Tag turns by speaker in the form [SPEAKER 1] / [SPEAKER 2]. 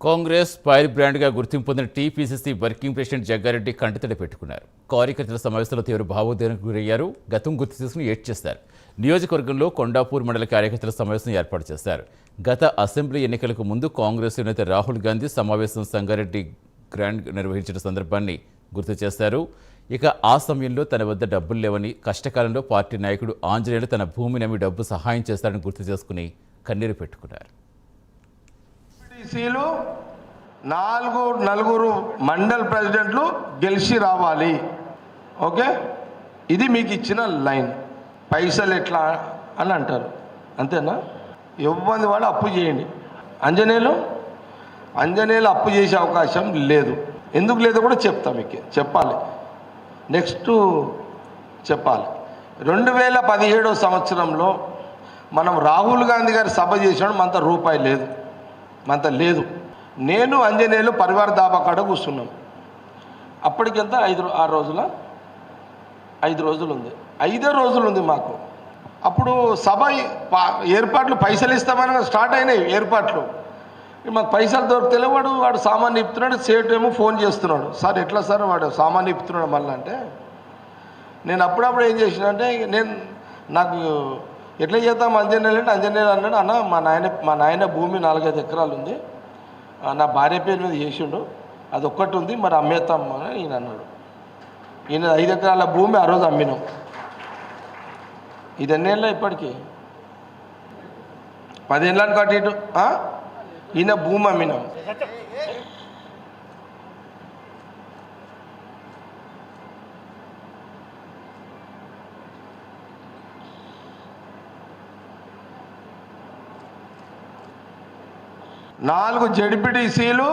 [SPEAKER 1] Congress fire బ్రాండ్గా గుర్తింపు పొందిన టీపీసీసీ వర్కింగ్ ప్రెసిడెంట్ జగ్గారెడ్డి కంటతడి పెట్టుకున్నారు. కార్యకర్తల సమావేశంలో తీవ్ర భావోద్వేగానికి గురయ్యారు. గతం గుర్తు చేసుకుని ఏడ్చేశారు. నియోజకవర్గంలో కొండాపూర్ మండల కార్యకర్తల సమావేశం ఏర్పాటు చేశారు. గత అసెంబ్లీ ఎన్నికలకు ముందు కాంగ్రెస్ నేత రాహుల్ గాంధీ సమావేశం సంగారెడ్డి గ్రాండ్ నిర్వహించిన సందర్భాన్ని గుర్తు చేశారు. ఇక ఆ సమయంలో తన వద్ద డబ్బులు లేవని, కష్టకాలంలో పార్టీ నాయకుడు ఆంజనేయులు తన భూమి నమ్మి డబ్బు సహాయం చేస్తారని గుర్తు చేసుకుని కన్నీరు పెట్టుకున్నారు.
[SPEAKER 2] నలుగురు మండల్ ప్రెసిడెంట్లు గెలిచి రావాలి. ఓకే, ఇది మీకు ఇచ్చిన లైన్. పైసలు ఎట్లా అని అంటారు, అంతేనా? ఇవ్వండి, వాడు అప్పు చేయండి. అంజనేయులు అప్పు చేసే అవకాశం లేదు. ఎందుకు లేదో కూడా చెప్తా, మీకు చెప్పాలి. నెక్స్ట్ చెప్పాలి. 2017 సంవత్సరంలో మనం రాహుల్ గాంధీ గారి సభ చేసినాడు. మనతో రూపాయి లేదు. నేను అంజనేయులు పరివార దాబా కాడ కూర్చున్నాం. అప్పటికెంత 5 రోజుల 5 రోజులు ఉంది. 5 రోజులు ఉంది మాకు. అప్పుడు సభ ఏర్పాట్లు పైసలు ఇస్తామని స్టార్ట్ అయినాయి ఏర్పాట్లు. మాకు పైసలు దొరికితే వాడు సామాన్ ఇప్పుతున్నాడు. సేటు ఏమో ఫోన్ చేస్తున్నాడు, సార్ ఎట్లా సార్ వాడు సామాన్ ఇప్పుతున్నాడు మళ్ళీ అంటే, నేను అప్పుడప్పుడు ఏం చేసిన అంటే, నాకు ఎట్లా చేద్దాం అంజనేయులు అంటే, అంజనేయులు అన్నాడు, అన్న మా నాయన భూమి 4-5 ఎకరాలు ఉంది, నా భార్య పేరు మీద చేసిండు, అది ఒక్కటి ఉంది, మరి అమ్మేస్తాం అని ఈయన అన్నాడు. ఈయన 5 ఎకరాల భూమి ఆ రోజు అమ్మినాం. ఇది ఎన్నేళ్ళ ఇప్పటికీ 10 ఏళ్ళని కట్టి ఇటు ఈయన భూమి అమ్మినాం. నాలుగు జడ్పీటీసీలు,